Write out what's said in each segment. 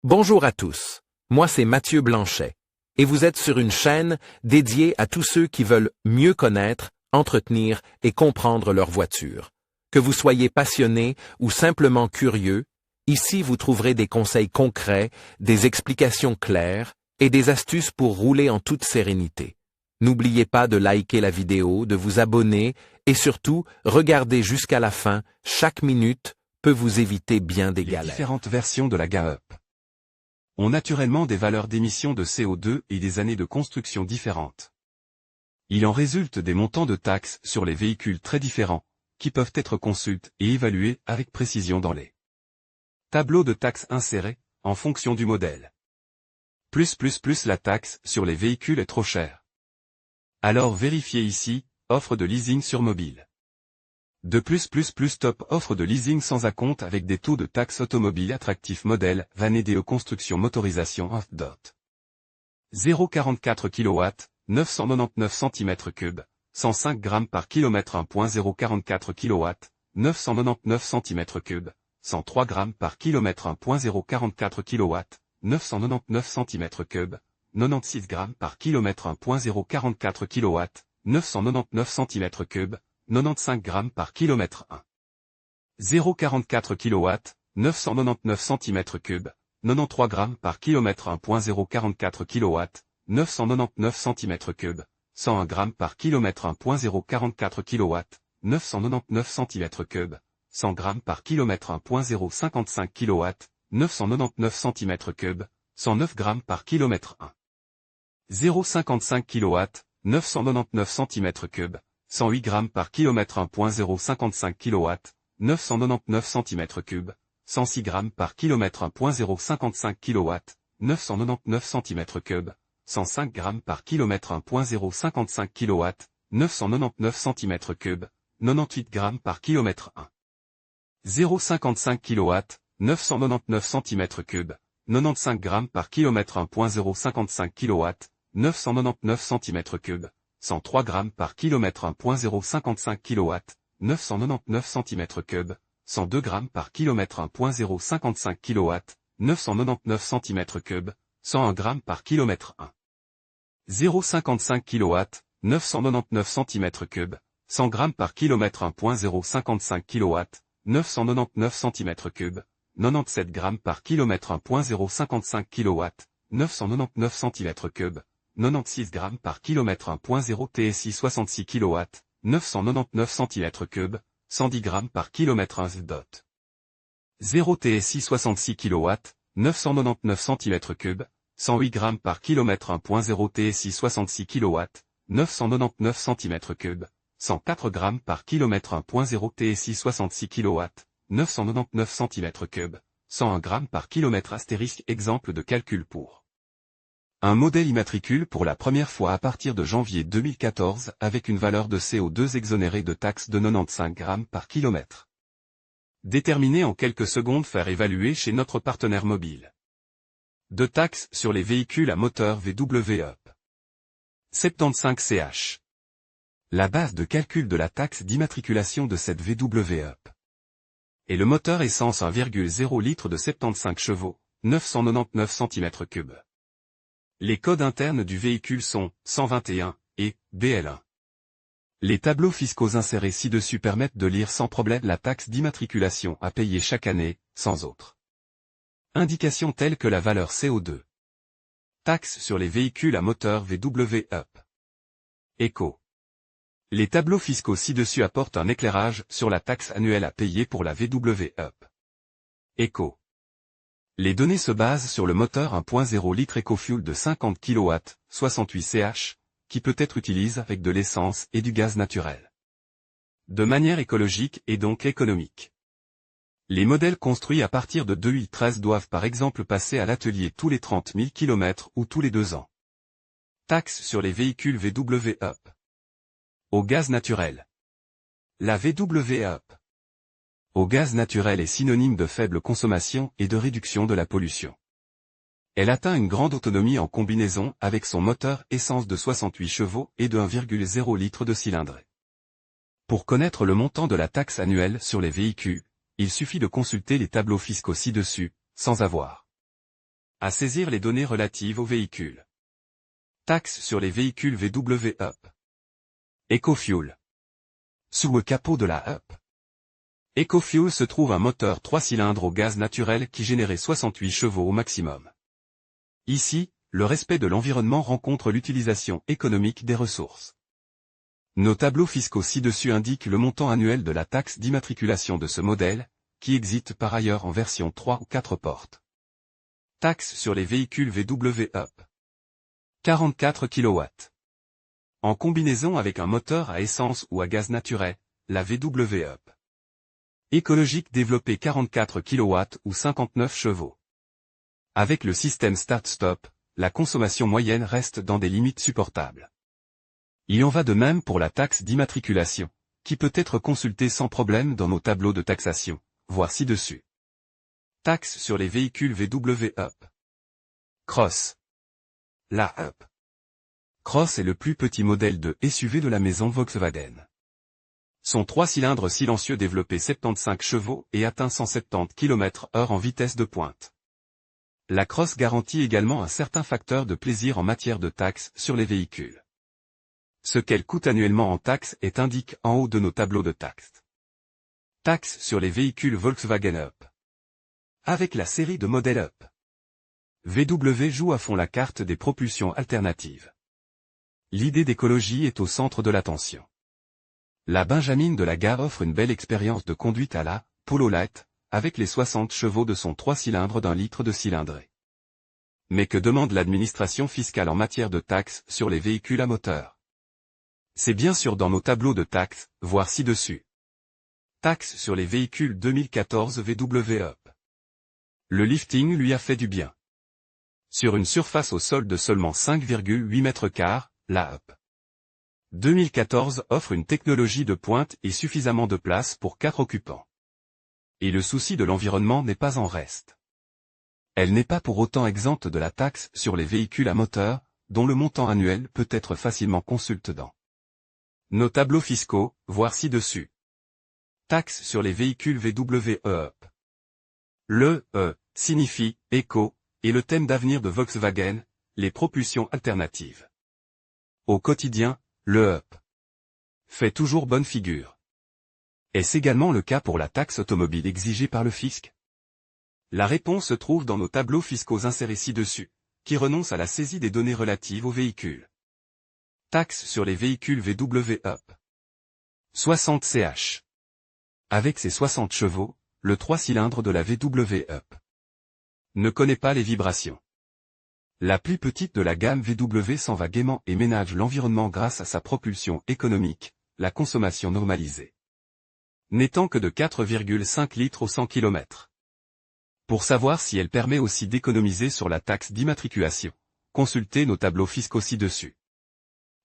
Bonjour à tous, moi c'est Mathieu Blanchet, et vous êtes sur une chaîne dédiée à tous ceux qui veulent mieux connaître, entretenir et comprendre leur voiture. Que vous soyez passionné ou simplement curieux, ici vous trouverez des conseils concrets, des explications claires et des astuces pour rouler en toute sérénité. N'oubliez pas de liker la vidéo, de vous abonner et surtout, regardez jusqu'à la fin, chaque minute peut vous éviter bien des galères. Les différentes versions de la GAUP ont naturellement des valeurs d'émission de CO2 et des années de construction différentes. Il en résulte des montants de taxes sur les véhicules très différents, qui peuvent être consultés et évalués avec précision dans les tableaux de taxes insérés, en fonction du modèle. La taxe sur les véhicules est trop chère. Alors vérifiez ici, offre de leasing sur mobile. De top offre de leasing sans acompte avec des taux de taxe automobile attractifs modèle Vanedeo construction motorisation off. 0,44 kW, 999 cm3, 105 g par km 1.044 kW, 999 cm3, 103 g par km 1.044 kW, 999 cm3, 96 g par km 1.044 kW, 999 cm3, 95 g par km 1. 0,44 kW, 999 cm3, 93 g par km 1.044 kW, 999 cm3, 101 g par km 1.044 kW, 999 cm3, 100 g par km 1.055 kW, 999 cm3, 109 g par km 1. 0,55 kW, 999 cm3, 108 g par km 1.055 kW, 999 cm3, 106 g par km 1.055 kW, 999 cm3, 105 g par km 1.055 kW, 999 cm3, 98 g par km 1. 0,55 kW, 999 cm3, 95 g par km 1.055 kW, 999 cm3, 103 g par km 1.055 kW, 999 cm3, 102 g par km 1.055 kW, 999 cm3, 101 g par km 1. 0,55 kW, 999 cm3, 100 g par km 1.055 kW, 999 cm3, 97 g par km 1.055 kW, 999 cm3, 96 g par km 1.0 TSI 66 kW, 999 cm3, 110 g par km 1 0 TSI 66 kW, 999 cm3, 108 g par km 1.0 TSI 66 kW, 999 cm3, 104 g par km 1.0 TSI 66 kW, 999 cm3, 101 g par km astérisque exemple de calcul pour un modèle immatricule pour la première fois à partir de janvier 2014 avec une valeur de CO2 exonérée de taxes de 95 g par km. Déterminer en quelques secondes faire évaluer chez notre partenaire mobile. De taxes sur les véhicules à moteur VW Up. 75 CH. La base de calcul de la taxe d'immatriculation de cette VW Up est le moteur essence 1,0 litre de 75 chevaux, 999 cm3. Les codes internes du véhicule sont 121 et BL1. Les tableaux fiscaux insérés ci-dessus permettent de lire sans problème la taxe d'immatriculation à payer chaque année, sans autre indications telles que la valeur CO2. Taxe sur les véhicules à moteur VW Up. Éco. Les tableaux fiscaux ci-dessus apportent un éclairage sur la taxe annuelle à payer pour la VW Up. Éco. Les données se basent sur le moteur 1.0 litre EcoFuel de 50 kW, 68 ch, qui peut être utilisé avec de l'essence et du gaz naturel. De manière écologique et donc économique. Les modèles construits à partir de 2013 doivent par exemple passer à l'atelier tous les 30 000 km ou tous les 2 ans. Taxe sur les véhicules VW Up. Au gaz naturel. La VW Up au gaz naturel est synonyme de faible consommation et de réduction de la pollution. Elle atteint une grande autonomie en combinaison avec son moteur essence de 68 chevaux et de 1,0 litre de cylindrée. Pour connaître le montant de la taxe annuelle sur les véhicules, il suffit de consulter les tableaux fiscaux ci-dessus, sans avoir À saisir les données relatives aux véhicules. Taxe sur les véhicules VW Up. EcoFuel. Sous le capot de la Up. EcoFuel se trouve un moteur 3 cylindres au gaz naturel qui générait 68 chevaux au maximum. Ici, le respect de l'environnement rencontre l'utilisation économique des ressources. Nos tableaux fiscaux ci-dessus indiquent le montant annuel de la taxe d'immatriculation de ce modèle, qui existe par ailleurs en version 3 ou 4 portes. Taxe sur les véhicules VW Up. 44 kW. En combinaison avec un moteur à essence ou à gaz naturel, la VW Up. Écologique développé 44 kW ou 59 chevaux. Avec le système Start-Stop, la consommation moyenne reste dans des limites supportables. Il en va de même pour la taxe d'immatriculation, qui peut être consultée sans problème dans nos tableaux de taxation, voir ci-dessus. Taxe sur les véhicules VW Up. Cross. La Up. Cross est le plus petit modèle de SUV de la maison Volkswagen. Son 3 cylindres silencieux développé 75 chevaux et atteint 170 km/h en vitesse de pointe. La Cross garantit également un certain facteur de plaisir en matière de taxes sur les véhicules. Ce qu'elle coûte annuellement en taxes est indiqué en haut de nos tableaux de taxes. Taxes sur les véhicules Volkswagen Up. Avec la série de modèles Up, VW joue à fond la carte des propulsions alternatives. L'idée d'écologie est au centre de l'attention. La Benjamin de la gare offre une belle expérience de conduite à la Polo Light, avec les 60 chevaux de son 3 cylindres d'1 litre de cylindrée. Mais que demande l'administration fiscale en matière de taxes sur les véhicules à moteur? C'est bien sûr dans nos tableaux de taxes, voir ci-dessus. Taxes sur les véhicules 2014 VW Up. Le lifting lui a fait du bien. Sur une surface au sol de seulement 5,8 m², la Up 2014 offre une technologie de pointe et suffisamment de place pour 4 occupants. Et le souci de l'environnement n'est pas en reste. Elle n'est pas pour autant exempte de la taxe sur les véhicules à moteur, dont le montant annuel peut être facilement consulté dans nos tableaux fiscaux, voir ci-dessus. Taxe sur les véhicules VW Up. Le E signifie éco, et le thème d'avenir de Volkswagen, les propulsions alternatives. Au quotidien, le Up fait toujours bonne figure. Est-ce également le cas pour la taxe automobile exigée par le fisc? La réponse se trouve dans nos tableaux fiscaux insérés ci-dessus, qui renoncent à la saisie des données relatives aux véhicules. Taxe sur les véhicules VW Up. 60 ch. Avec ses 60 chevaux, le 3 cylindres de la VW Up ne connaît pas les vibrations. La plus petite de la gamme VW s'en va gaiement et ménage l'environnement grâce à sa propulsion économique, la consommation normalisée n'étant que de 4,5 litres au 100 km. Pour savoir si elle permet aussi d'économiser sur la taxe d'immatriculation, consultez nos tableaux fiscaux ci-dessus.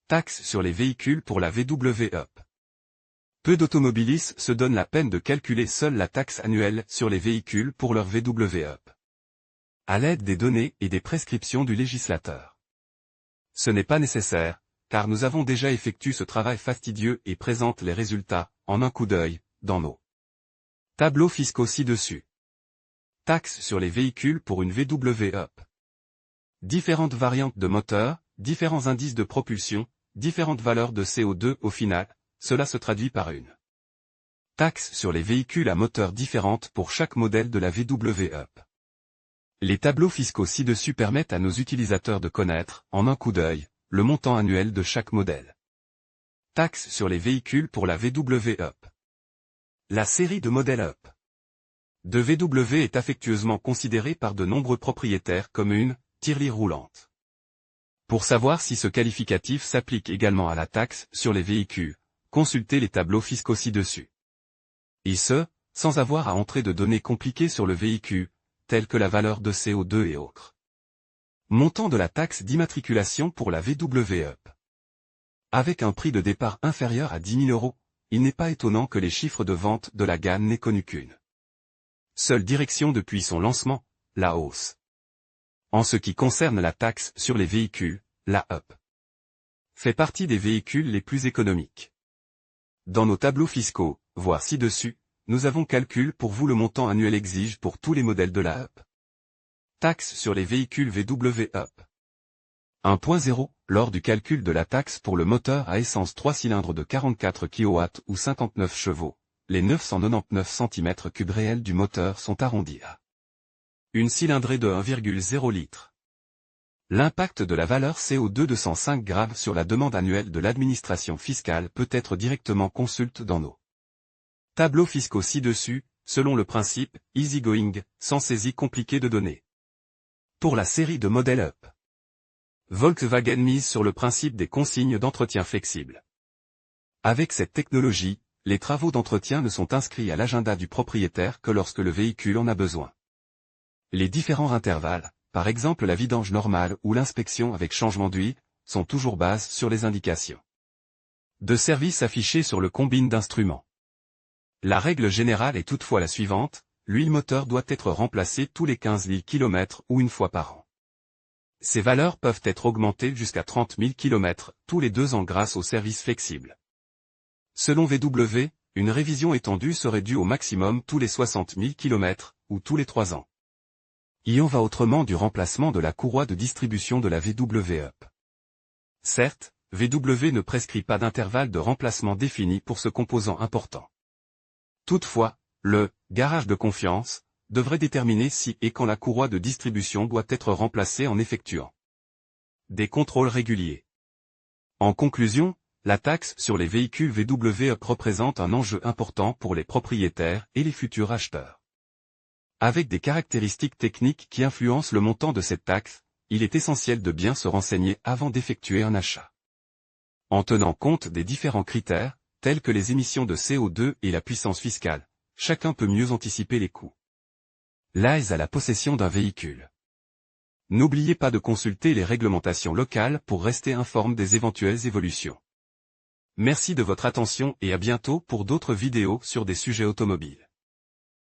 Taxe sur les véhicules pour la VW Up. Peu d'automobilistes se donnent la peine de calculer seule la taxe annuelle sur les véhicules pour leur VW Up, à l'aide des données et des prescriptions du législateur. Ce n'est pas nécessaire, car nous avons déjà effectué ce travail fastidieux et présente les résultats, en un coup d'œil, dans nos tableaux fiscaux ci-dessus. Taxe sur les véhicules pour une VW Up. Différentes variantes de moteur, différents indices de propulsion, différentes valeurs de CO2 au final, cela se traduit par une taxe sur les véhicules à moteur différente pour chaque modèle de la VW Up. Les tableaux fiscaux ci-dessus permettent à nos utilisateurs de connaître, en un coup d'œil, le montant annuel de chaque modèle. Taxe sur les véhicules pour la VW Up. La série de modèles Up de VW est affectueusement considérée par de nombreux propriétaires comme une tirelire roulante. Pour savoir si ce qualificatif s'applique également à la taxe sur les véhicules, consultez les tableaux fiscaux ci-dessus. Et ce, sans avoir à entrer de données compliquées sur le véhicule, telles que la valeur de CO2 et autres. Montant de la taxe d'immatriculation pour la VW Up. Avec un prix de départ inférieur à 10 000 €, il n'est pas étonnant que les chiffres de vente de la gamme n'aient connu qu'une seule direction depuis son lancement, la hausse. En ce qui concerne la taxe sur les véhicules, la Up fait partie des véhicules les plus économiques. Dans nos tableaux fiscaux, voir ci-dessus, nous avons calculé pour vous le montant annuel exige pour tous les modèles de la Up. Taxe sur les véhicules VW Up. 1.0. Lors du calcul de la taxe pour le moteur à essence 3 cylindres de 44 kW ou 59 chevaux, les 999 cm3 réels du moteur sont arrondis à une cylindrée de 1,0 litre. L'impact de la valeur CO2 de 105 grammes sur la demande annuelle de l'administration fiscale peut être directement consultée dans nos tableaux fiscaux ci-dessus, selon le principe « easygoing », sans saisie compliquée de données. Pour la série de modèles Up, Volkswagen mise sur le principe des consignes d'entretien flexibles. Avec cette technologie, les travaux d'entretien ne sont inscrits à l'agenda du propriétaire que lorsque le véhicule en a besoin. Les différents intervalles, par exemple la vidange normale ou l'inspection avec changement d'huile, sont toujours basés sur les indications de service affichées sur le combine d'instruments. La règle générale est toutefois la suivante, l'huile moteur doit être remplacée tous les 15 000 km ou une fois par an. Ces valeurs peuvent être augmentées jusqu'à 30 000 km tous les 2 ans grâce au service flexible. Selon VW, une révision étendue serait due au maximum tous les 60 000 km, ou tous les 3 ans. Il en va autrement du remplacement de la courroie de distribution de la VW Up. Certes, VW ne prescrit pas d'intervalle de remplacement défini pour ce composant important. Toutefois, le « garage de confiance » devrait déterminer si et quand la courroie de distribution doit être remplacée en effectuant des contrôles réguliers. En conclusion, la taxe sur les véhicules VW Up représente un enjeu important pour les propriétaires et les futurs acheteurs. Avec des caractéristiques techniques qui influencent le montant de cette taxe, il est essentiel de bien se renseigner avant d'effectuer un achat. En tenant compte des différents critères, tels que les émissions de CO2 et la puissance fiscale, chacun peut mieux anticiper les coûts. L'aise à la possession d'un véhicule. N'oubliez pas de consulter les réglementations locales pour rester informé des éventuelles évolutions. Merci de votre attention et à bientôt pour d'autres vidéos sur des sujets automobiles.